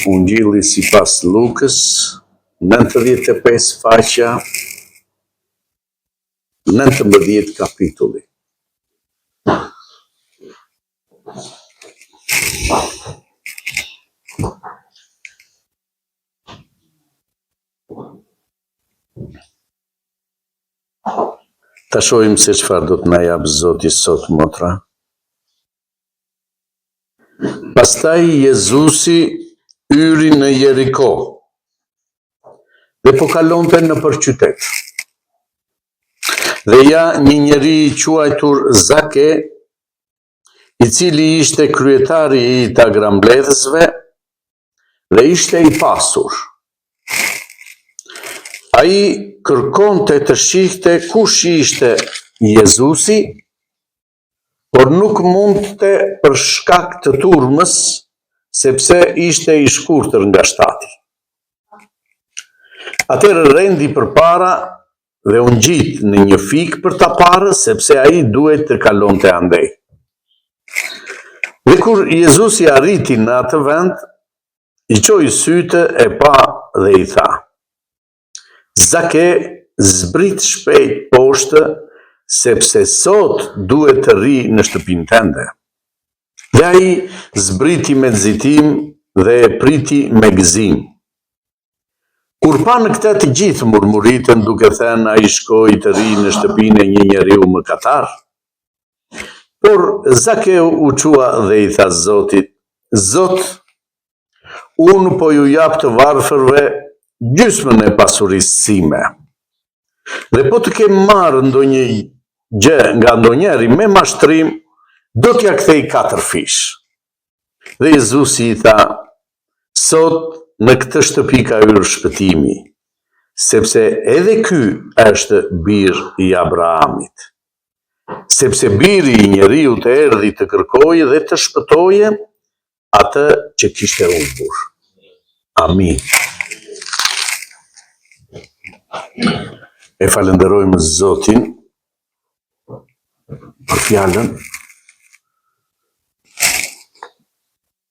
Ungjilli sipas Lukës, 95 faqja, 19 kapitulli. Ta shohim se çfarë do të na jap Zoti sot, motra. Pastaj Jezusi hyri në Jeriko dhe po kalonte nëpër qytet. Dhe ja një njeri i quajtur Zake, i cili ishte kryetari i të agrambledhësve dhe ishte i pasur. Ai kërkonte të shihte kush ishte Jezusi, por nuk mundte për shkak të turmës, sepse ishte i shkurtër nga shtati. Atëherë rendi përpara dhe u ngjit në një fik për ta parë, sepse ai duhet të kalonte andej. Dhe kur Jezusi arriti në atë vend, i çoi sytë e pa dhe i tha: Zake, zbrit shpejt poshtë, sepse sot duhet të rri në shtëpinë tënde. Dhe ai zbriti me nxitim dhe e priti me gëzim. Kur pa në këtë të gjithë murmuritën, duke thënë ai shkoi të rri në shtëpinë e një njeriu mëkatar. Por Zakeu u çua dhe i tha Zotit: Zot, unë po ju jap të varfërve gjysmën e pasurisë sime. Dhe po të kem marrë ndonjë gjë nga ndonjëri me mashtrim, do t'ja kthej 4 fish. Dhe Jezusi i tha: Sot në këtë shtëpi ka hyrë shpëtimi, sepse edhe ky është bir i Abrahamit. Sepse biri i njeriut erdhi të kërkojë dhe të shpëtojë atë që kishte humbur. Amin. E falenderojmë Zotin për fjalën.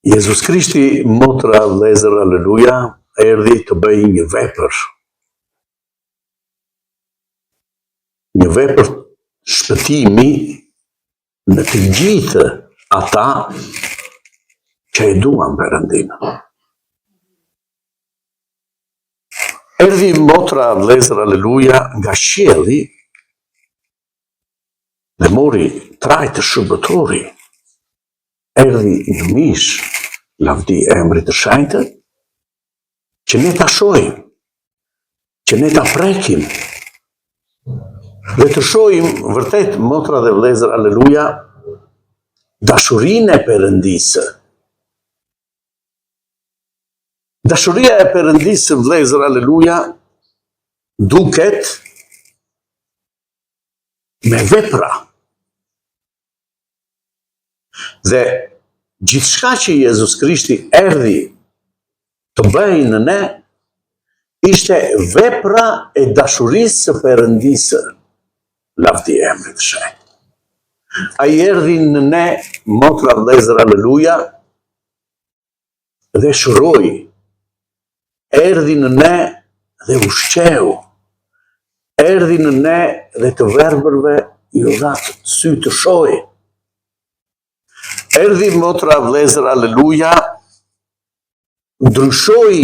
Jezus Krishti, motra, vëllezër, aleluja, erdhi të bëjë një vepër. Një vepër shpëtimi në të gjithë ata që e duan Perëndinë. Erdhi motra, vëllezër, aleluja, nga qielli dhe mori trajtë shërbëtori. Erdhi një mish, lavdi emrit të shenjtë, që ne ta shohim, që ne ta prekim, dhe të shohim vërtet, motra dhe vëllezër, aleluja, dashurinë e Perëndisë. Dashuria e Perëndisë, vëllezër, aleluja, duket me vepra. Dhe gjithçka që Jezus Krishti erdhi të bëjë në ne, ishte vepra e dashurisë së Perëndisë, lavdi emrit të shenjtë. Ai erdhi në ne, motra, vëllezër, aleluja, dhe shëroi. Erdhi në ne dhe ushqeu. Erdhi në ne dhe të verbërve i dha sy të shohin. Erdhi, motra, vëllezër, aleluja, ndryshoi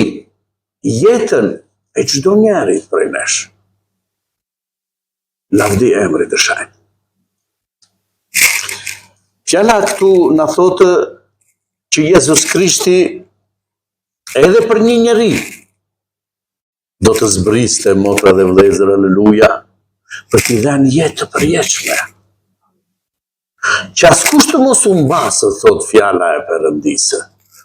jetën e çdo njerit prej nesh. Lavdi emrit të shenjtë. Fjala këtu na thotë që Jezus Krishti edhe për një njeri do të zbriste, motra dhe vëllezër, aleluja, për t'i dhënë jetë të përjetshme. Që askush të mos u mbasë, thot fjala e Perëndisë.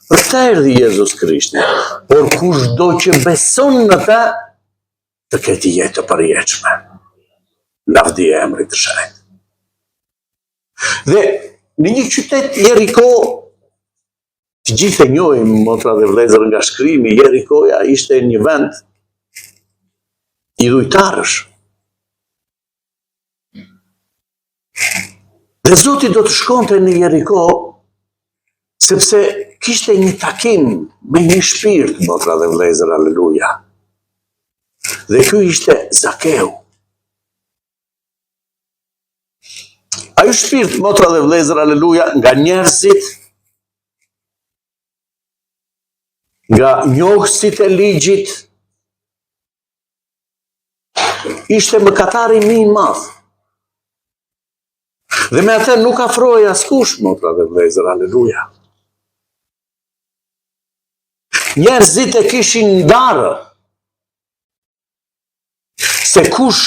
Për të erdhi Jezus Krishti, por kushdo që beson në ta, të ketë jetë të përjetshme. Lavdi emrit të shenjtë. Dhe në një qytet Jeriko, të gjithë e njohim, motra dhe vëllezër, nga shkrimi, Jerikoja ishte një vend i dhujtarësh. Dhe Zoti do të shkonte në Jeriko, sepse kishte një takim me një shpirt, motra dhe vlezër, aleluja. Dhe ky ishte Zakeu. Ajo shpirt, motra dhe vlezër, aleluja, nga njerëzit, nga njohësit e ligjit, ishte mëkatari më i madh. Dhe me atë nuk afroi askush, motra dhe vlezër, aleluja. Njerëzit e kishin ndarë se kush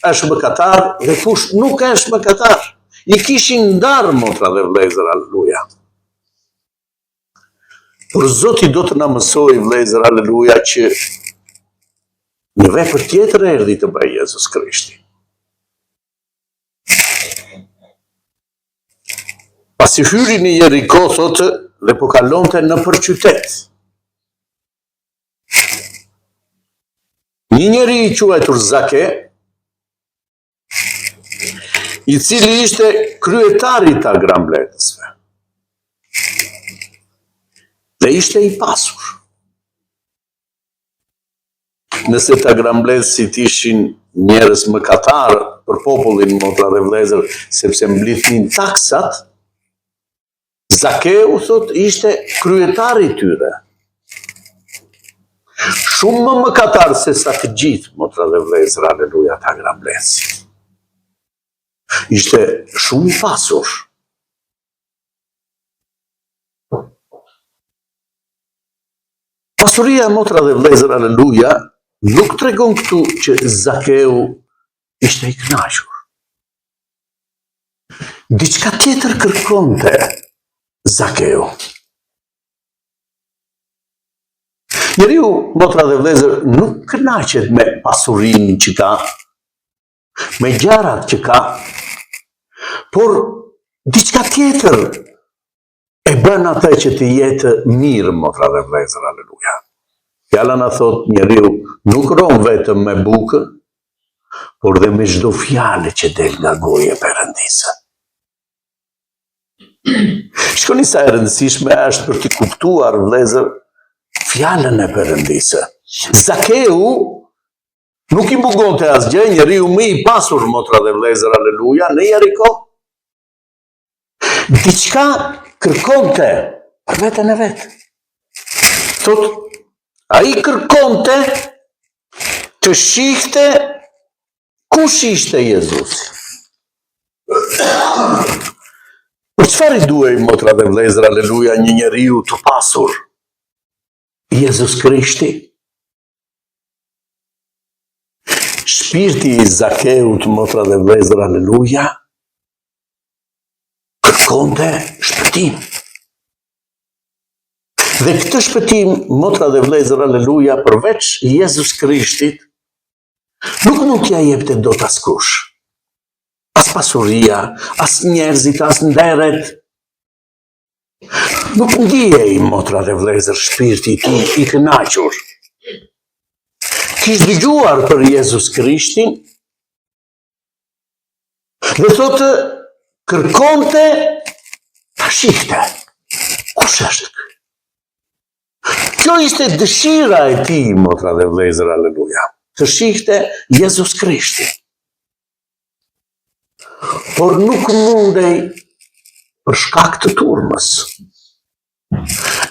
është mëkatar dhe kush nuk është mëkatar. I kishin ndarë, motra dhe vlezër, aleluja. Por Zoti do të na mësoj, vlezër, aleluja, që një vepër tjetër erdhi të bëjë Jezus Krishti. Pasi hyri në Jeriko, thotë, dhe po kalonte nëpër qytet. Një njeri i quajtur Zake, i cili ishte kryetari ta grambletësve. Dhe ishte i pasur. Nëse ta grambletësit ishin njerëz mëkatar për popullin, motra dhe vlezër, sepse mblidhnin taksat, Zakeu, thot, ishte kryetari tyre. Shumë më mëkatar se sa të gjithë, motra dhe vlezër, aleluja, ta grambletësit. Ishte shumë i pasur. Pasuria, motra dhe vlezër, aleluja, nuk tregon këtu që Zakeu ishte i kënaqur. Diçka tjetër kërkonte Zakeu. Njeriu, motra dhe vlezër, nuk kënaqet me pasurinë që ka, me gjarat që ka, por diçka tjetër e bën atë që të jetë mirë, motra dhe vlezër, aleluja. Fjala na thot, njeriu nuk ron vetëm me bukë, por dhe me çdo fjalë që del nga goja e Perëndisë. Shikoni sa e rëndësishme është për të kuptuar, vlezër, fjalën e Perëndisë. Zakeu nuk i mungonte asgjë, njeriu më i pasur, motra dhe vlezër, aleluja, në Jeriko. Diçka kërkonte për veten e vet. Thot, ai kërkonte të shihte kush ishte Jezusi. Për çfarë i duhej, motra dhe vlezër, aleluja, një njeriu të pasur? Jezus Krishti. Shpirti i Zakeut, motra dhe vlezër, aleluja, kërkonte shpëtim. Dhe këtë shpëtim, motra dhe vlezër, aleluja, përveç Jezus Krishtit, nuk mund t'ja jepte dot askush. As pasuria, as njerëzit, as nderet. Nuk ndjej, motra dhe vlezër, shpirti i tij i kënaqur. Kishte dëgjuar për Jezus Krishtin dhe thotë kërkonte ta shihte kush është ky. Kjo ishte dëshira e tij, motra dhe vlezër, aleluja, të shihte Jezus Krishtin. Por nuk mundej për shkak të turmës.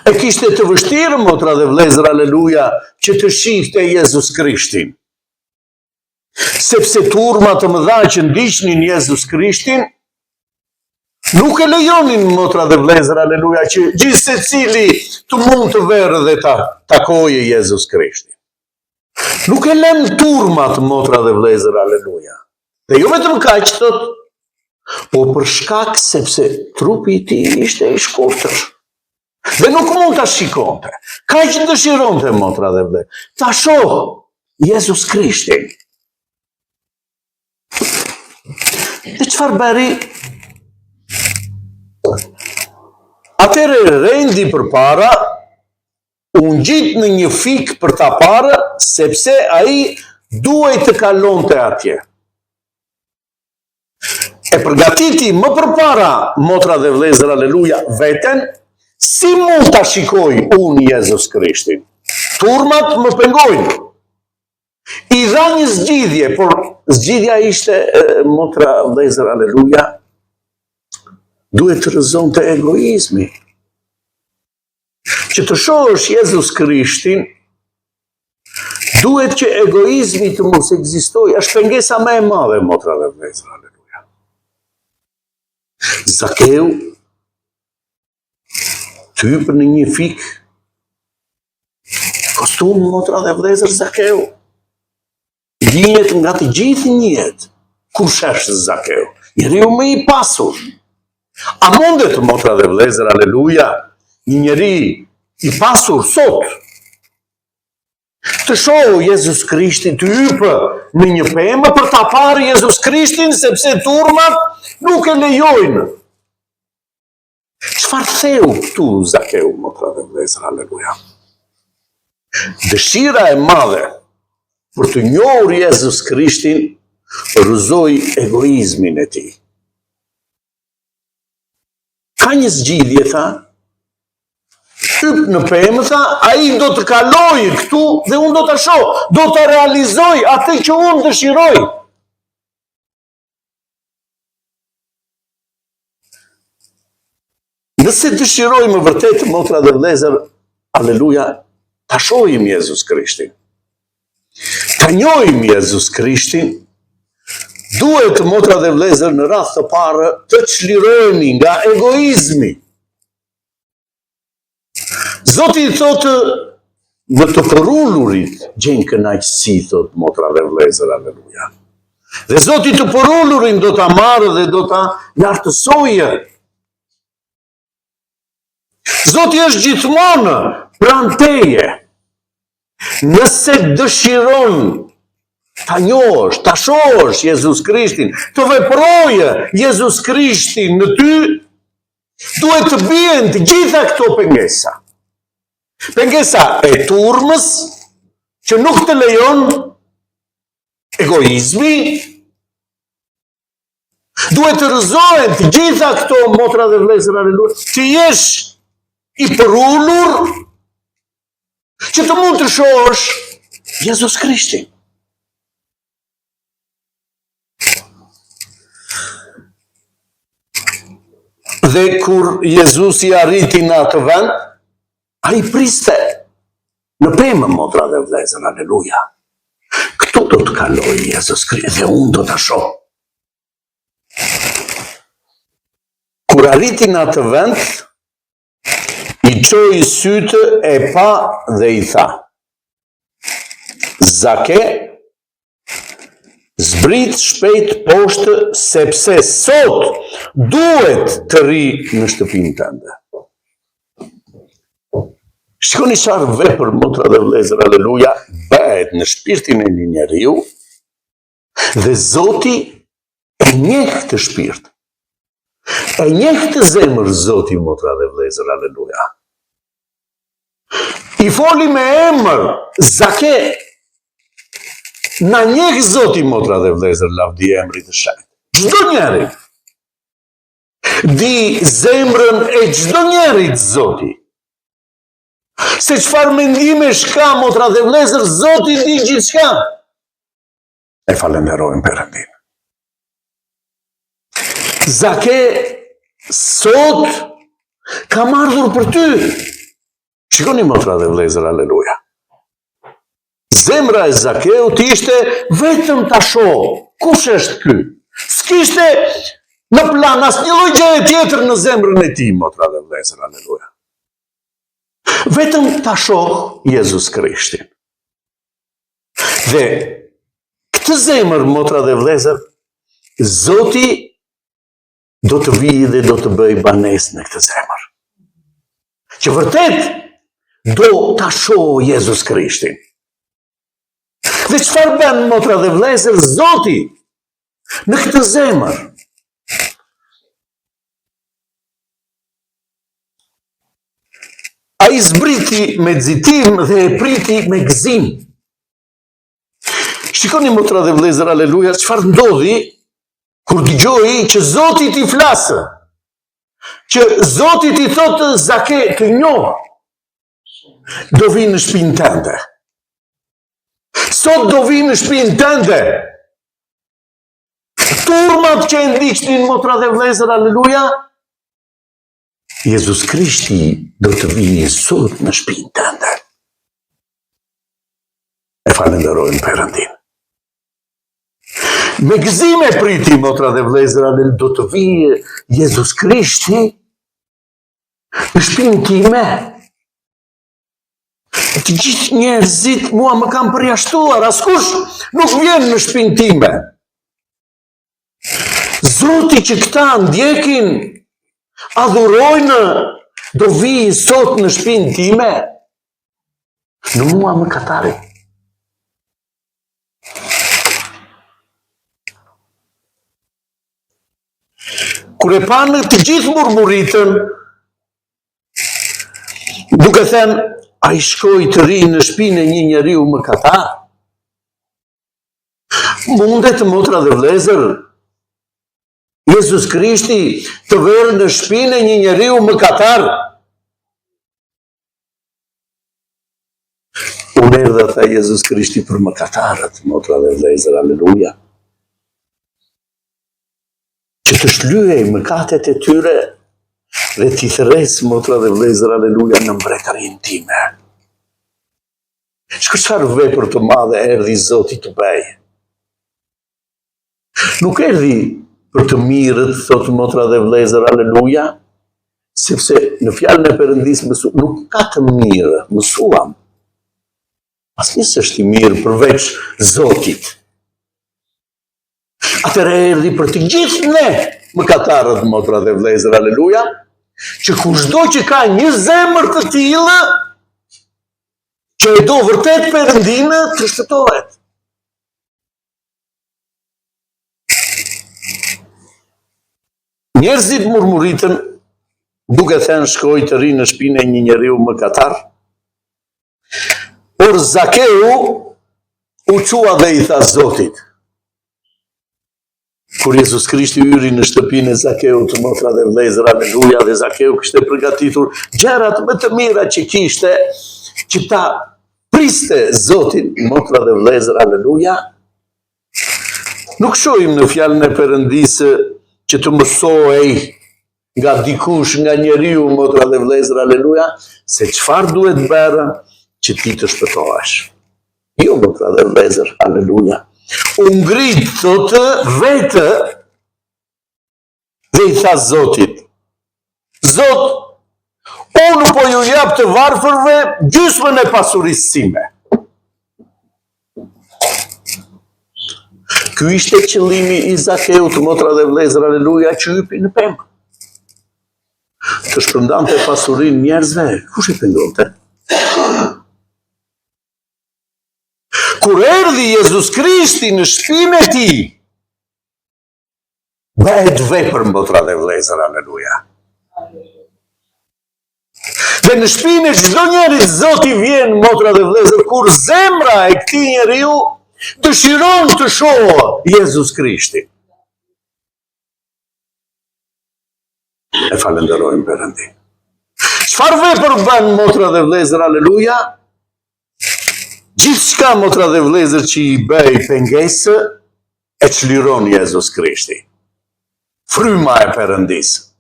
E kishte të vështirë, motra dhe vlezër, aleluja, që të shihte Jezus Krishtin. Sepse turma të mëdha që ndiqnin Jezus Krishtin, nuk e lejonin, motra dhe vlezër, aleluja, që gjithë secili të mund të verë dhe ta takoje Jezus Krishtin. Nuk e lën turmat, motra dhe vlezër, aleluja. Dhe jo vetëm kaq, thot, po për shkak sepse trupi i tij ishte i shkurtër. Dhe nuk mund ta shikonte. Kaq dëshironte, motra dhe vlezër, ta shoh Jezus Krishtin. Dhe çfarë bëri? Atëre rendi përpara, u ngjit në një fik për ta parë, sepse ai duhej të kalonte atje. E përgatiti më përpara, motra dhe vlezër, aleluja, veten, Si mund ta shikoj unë Jezus Krishtin? Turmat më pengojnë. I dha një zgjidhje, por zgjidhja ishte, motra vëllezër, aleluja, duhet të rrëzonte egoizmi. Që të shohësh Jezus Krishtin, duhet që egoizmi të mos ekzistojë. Është pengesa më e madhe, motra dhe vëllezër, aleluja. Zakeu të hypë në një fik kostum, motra dhe vëllezër, Zakeu. Linjet nga të gjithë njët. Kush është Zakeu? Njeriu më i pasur. A mundet, motra dhe vëllezër, aleluja, një njeri i pasur sot të shohë Jezus Krishtin, të hypë në një pemë për ta parë Jezus Krishtin, sepse turmat nuk e lejojnë. Çfarë theu këtu Zakeu, motra dhe vëllezër, aleluja? Dëshira e madhe për të njohur Jezus Krishtin rrëzoi egoizmin e tij. Ka një zgjidhje, tha, hyp në pemë, tha, ai do të kaloj këtu dhe unë do të shoh, do të realizoj atë që unë dëshiroj. Nëse dëshirojmë vërtet, motra dhe vëllezër, aleluja, ta shohim Jezus Krishtin. Ta njohim Jezus Krishtin, duhet, motra dhe vëllezër, në radhë të parë të çlirohemi nga egoizmi. Zoti thotë, në të përullurit gjen kënaqësi, thotë, motra dhe vëllezër, aleluja. Dhe Zoti të përullurin do ta marrë dhe do ta lartësojë. Zoti është gjithmonë pranë teje. Nëse dëshiron ta njohësh, ta shohësh Jezus Krishtin, të veprojë Jezus Krishtin në ty, duhet të bien të gjitha këto pengesa. Pengesa e turmës, që nuk të lejon egoizmi, duhet të rrëzohen të gjitha këto, motra dhe vëllezër, aleluja, të jesh i përullur, që të mund të shohësh Jezus Krishtin. Dhe kur Jezusi arriti në atë vend, ai priste në pemë, motra dhe vëllezër, aleluja. Këtu do të kaloj Jezus Krishtin dhe unë do ta shoh. Kur arriti në atë vend, i çoi sytë e pa dhe i tha: Zake, zbrit shpejt poshtë, sepse sot duhet të ri në shtëpinë tënde. Shikoni çfarë vepër, motra dhe vëllezër, aleluja, bëhet në shpirtin e një njeriu, dhe Zoti e njeh këtë shpirt. E njeh këtë zemër Zoti, motra dhe vëllezër, aleluja. I foli me emër, Zake. Na njeh Zoti, motra dhe vëllezër, lavdi emrit të shenjtë. Çdo njeri di zemrën e çdo njerit Zoti. Se çfarë mendimesh ka, motra dhe vëllezër, Zoti di gjithçka. E falenderojmë Perëndin. Zake sot kam ardhur për ty. Shikoni, motra dhe vëllezër, aleluja. Zemra e Zakeut ishte vetëm ta shoh kush është ky. S'kishte në plan asnjë lloj gjëje tjetër në zemrën e tij, motra dhe vëllezër, aleluja. Vetëm ta shoh Jezus Krishtin. Dhe këtë zemër, motra dhe vëllezër, Zoti do të vijë dhe do të bëjë banesë në këtë zemër. Që vërtet do ta shoh Jezus Krishtin. Dhe çfarë bën, motra dhe vëllezër, Zoti në këtë zemër? Ai zbriti me nxitim dhe e priti me gëzim. Shikoni, motra dhe vëllezër, aleluja, çfarë ndodhi kur dëgjoi që Zoti t'i flasë. që Zotit i thotë Zake, të njohë, do vinë në shpinë tënde. Sot do vinë në shpinë tënde. Turmat që e ndiqnin motra dhe vlezër, aleluja, Jezus Krishti do të vinë sot në shpinë tënde. E falenderojmë Perëndin. Me gëzime priti, motra dhe vlezër, aleluja, do të vinë Jezus Krishti në shpinë time. Të gjithë njerëzit mua më kam përjashtuar, askush nuk vjen në shpinë time. Zoti që këta ndjekin, adhurojnë, do vijë sot në shpinë time, në mua më katari. Kur e panë të gjithë murmuritën, duke thënë, a i shkoj të ri në shpinë e një njeriu më katar? Mundet, motra dhe vlezër, Jezus Krishti të verë në shpinë e një njeriu më katar? Unë erdha, tha Jezus Krishti, për më katarët, motra dhe vlezër, aleluja. Që të shlyej mëkatet e tyre, dhe t'i thres, motra dhe vlezër, aleluja, në mbretërinë time. Çfarë vepër të madhe erdhi Zoti të bëj? Nuk erdhi për të mirët, thotë motra dhe vlezër, aleluja, sepse në fjalën e Perëndis nuk ka të mirë, mësuam. Asnjë s'është i mirë përveç Zotit. Atëherë erdhi për të gjithë ne, mëkatarët, motra dhe vlezër, aleluja, që kushdo që ka një zemër të tillë, që e do vërtet Perëndinë, të shpëtohet. Njerëzit murmuritën, duke thënë shkoj të ri në shpinë e një njeriu mëkatar, por Zakeu u qua dhe i tha Zotit. Kur Jezus Krishti hyri në shtëpinë e Zakeut, motra dhe vlezër, aleluja, dhe Zakeu kishte përgatitur gjërat më të mira që kishte, që ta priste Zotin, motra dhe vlezër, aleluja. Nuk shohim në fjalën e Perëndisë që të mësoj nga dikush, nga njeriu, motra dhe vlezër, aleluja, se çfarë duhet bërë që ti të shpëtohesh. Jo, motra dhe vlezër, aleluja. U ngrit, thotë, vetë dhe i tha Zotit, Zot, unë po ju jap të varfërve gjysmën e pasurisë sime. Ky ishte qëllimi i Zakeut, motra dhe vlezër, aleluja, që hypi në pemë. Të shpërndante pasurinë njerëzve, kush i pengonte? Kur erdhi Jezus Krishti në shpinë e tij, bëhet vepër, motra dhe vlezër, aleluja. Dhe në shpinë e çdo njeri Zoti vjen, motra dhe vlezër, kur zemra e këtij njeriu dëshiron të shohë Jezus Krishti. E falenderojmë Perëndin. Çfarë vepër bën, motra dhe vlezër, aleluja? Gjithçka, motra dhe vlezër, që i bëj pengesë, e çliron Jezus Krishti. Fryma e Perëndisë.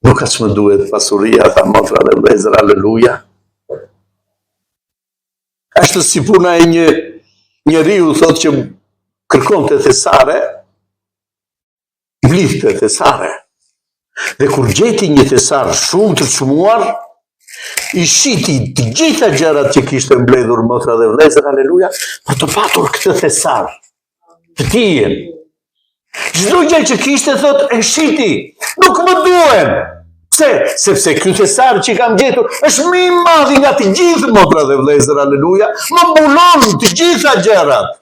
Nuk aq më duhet pasuria, tha motra dhe vlezër, aleluja. Është si puna e një njeriu, thotë, që kërkonte thesare, vlifte thesare. Dhe kur gjeti një thesar shumë të çmuar, i shiti të gjitha gjërat që kishte mbledhur, motra dhe vlezër, aleluja, për të patur këtë thesar, të tijen. Çdo gjë që kishte, thot, e shiti, nuk më duhen. Pse? Sepse ky thesar që kam gjetur është më i madh nga të gjithë, motra dhe vlezër, aleluja, më mbulon të gjitha gjërat.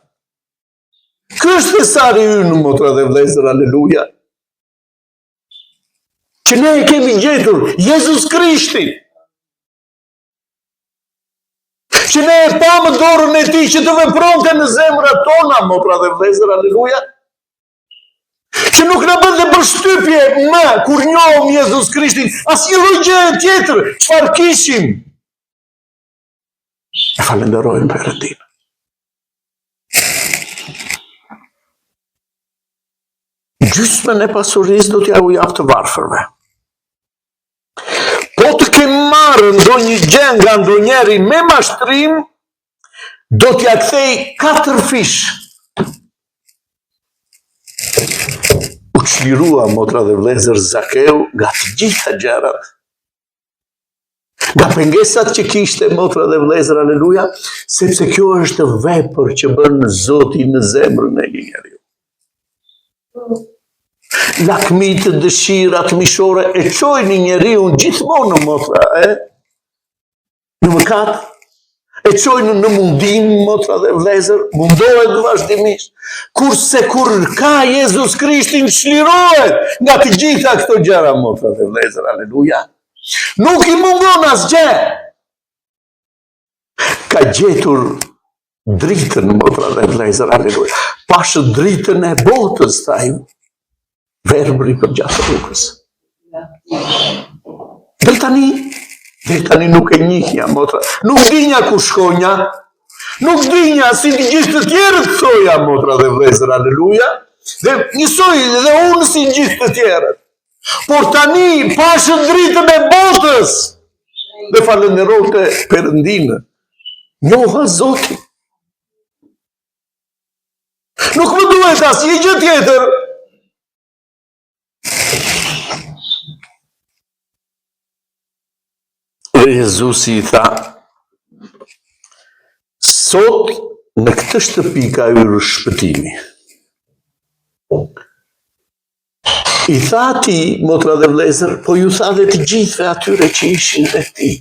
Ky është thesari ynë, motra dhe vlezër, aleluja, që ne e kemi gjetur, Jezus Krishti, që ne e pamë dorën e tij që të vepronte në zemrat tona, motra dhe vlezër, aleluja, që nuk në bënde përshtypje më, kur njohëm Jezus Krishtin, asnjë lloj gjëje tjetër, çfarë kishim. E falenderojmë Perëndin. Gjysmën e pasurisë do t'ja u jap të varfërve. Po të ke marrë ndonjë gjë nga ndonjëri me mashtrim, do t'ja kthej 4 fish. U çlirua motra dhe vëllezër Zakeu nga të gjitha gjërat. Nga pengesat që kishte motra dhe vëllezër, aleluja, sepse kjo është vepër që bën Zoti në zemrën e njeriu. Lakmit, dëshirat mishore e çojnë njeriu gjithmonë motra, në mëkat, e çojnë në mundim, motra dhe vëllezër, mundohet vazhdimisht. Kurse kur ka Jezus Krishtin, çlirohet nga të gjitha këto gjëra, motra dhe vëllezër, aleluja. Nuk i mungon asgjë. Ka gjetur dritën, motra dhe vëllezër, aleluja. Pashë dritën e botës, thajmë. Verbri për gjatë rrugës. Dhe tani nuk e njihja, motra. Nuk dinja ku shkonja. Nuk dinja si të gjithë të tjerët thoja, motra dhe vëllezër, aleluja. Dhe njësoj dhe unë si gjithë të tjerët. Por tani pashë dritën e botës. Dhe falenderote Perëndinë. Njoha Zotin. Nuk më duhet asnjë gjë tjetër. Dhe Jezusi i tha, sot në këtë shtëpi ka hyrë shpëtimi. I tha ati, motra dhe vëllezër, po ju tha dhe të gjithëve atyre që ishin dhe ti.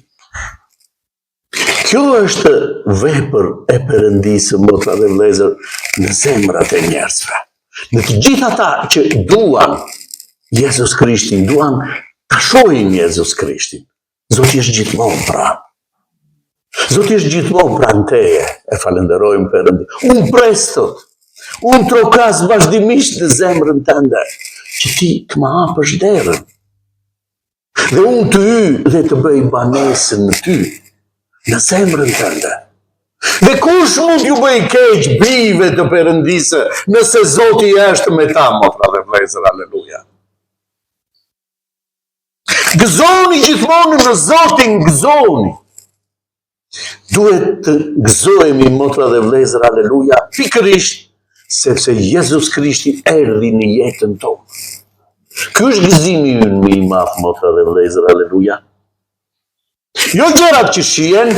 Kjo është vepër e Perëndisë, motra dhe vëllezër, në zemrat e njerëzve. Në të gjithë ata që duan Jezus Krishtin, duan ta shohin Jezus Krishtin. Zoti është gjithmonë pranë. Zoti është gjithmonë pranë teje, e falenderojmë Perëndin. Unë prestot, unë trokas vazhdimisht në zemrën tënde, që ti të më hapësh derën. Dhe unë të hy dhe të bëj banesën në ty, në zemrën tënde. Dhe kush mund ju bëj keq bijve të Perëndisë, nëse Zoti është me ta, motra dhe vëllezër, aleluja. Gëzoni gjithmonë në Zotin, gëzoni. Duhet të gëzohemi, motra dhe vëllezër, aleluja, pikërisht, sepse Jezus Krishti erdhi në jetën tonë. Ky është gëzimi ynë më i madh, motra dhe vëllezër, aleluja. Jo gjërat që shihen,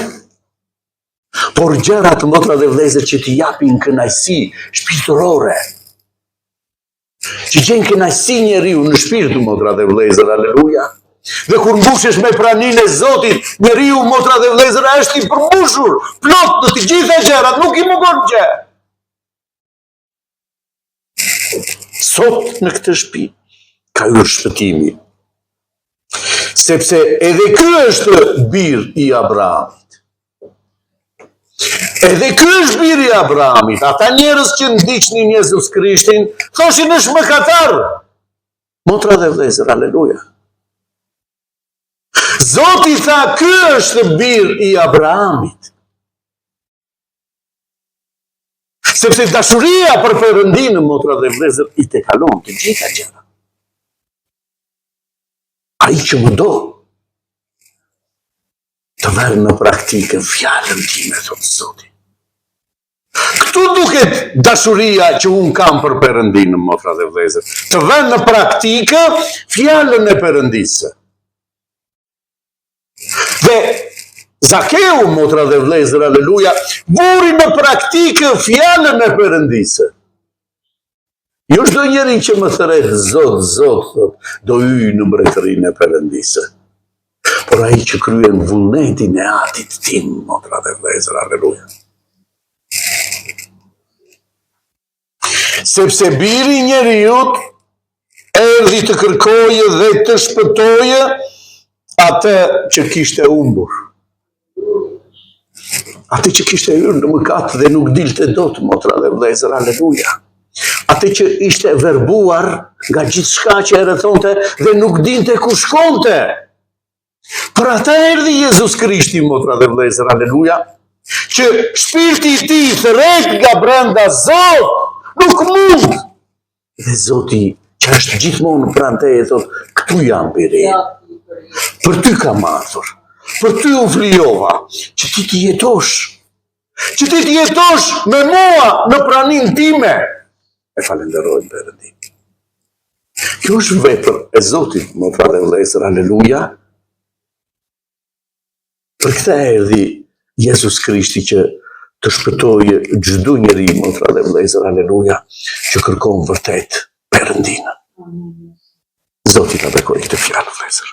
por gjërat, motra dhe vëllezër, që t'i japin kënaqësi shpirtërore. Që gjen kënaqësi njeriu në shpirt, motra dhe vëllezër, aleluja. Dhe kur mbushesh me praninë e Zotit, njeriu, motra dhe vëllezër, është i përmbushur, plot në të gjitha gjërat, nuk i mungon gjë. Sot në këtë shtëpi ka hyrë shpëtimi. Sepse edhe ky është bir i Abrahamit. Edhe ky është bir i Abrahamit. Ata njerëz që ndiqnin Jezus Krishtin, thoshin është mëkatar. Motra dhe vëllezër, aleluja. Zoti tha, ky është bir i Abrahamit. Sepse dashuria për Perëndinë, motra dhe vëllezër, i tekalon të gjitha gjëra. Ai që më do të vërë në praktikë fjalën time, thotë Zoti. Këtu duket dashuria që unë kam për Perëndinë, motra dhe vëllezër. Të vërë në praktikë fjalën e Perëndisë. Dhe Zakeu, motra dhe vëllezër, aleluja, vuri në praktikë fjalën e Perëndisë. Jo çdo njeri që më thret Zot, Zot, do hyjë në mbretërinë e Perëndisë. Por ai që kryen vullnetin e Atit tim, motra dhe vëllezër, aleluja. Sepse biri i njeriut erdhi të kërkojë dhe të shpëtojë atë që kishte humbur. Atë që kishte hyrë në mëkat dhe nuk dilte dot, motra dhe vëllezër, aleluja. atë që ishte verbuar nga gjithçka që e rrethonte dhe nuk dinte ku shkonte. Për ata erdhi Jezus Krishti, motra dhe vëllezër, aleluja, që shpirti i tij thret nga brenda, Zot, nuk mund. Dhe Zoti, që është gjithmonë pranë teje, thot, këtu jam biri. Për ty kam ardhur, për ty u vlijova, që ti të jetosh, që ti të jetosh me mua në pranin time. E falenderojmë Perëndin. Kjo është vepër e Zotit, motra dhe vëllezër, aleluja. Për këtë erdhi Jezus Krishti që të shpëtojë çdo njeri, motra dhe vëllezër, aleluja, që kërkon vërtet Perëndin. Zoti ta bekojë këtë fjalë, vëllezër.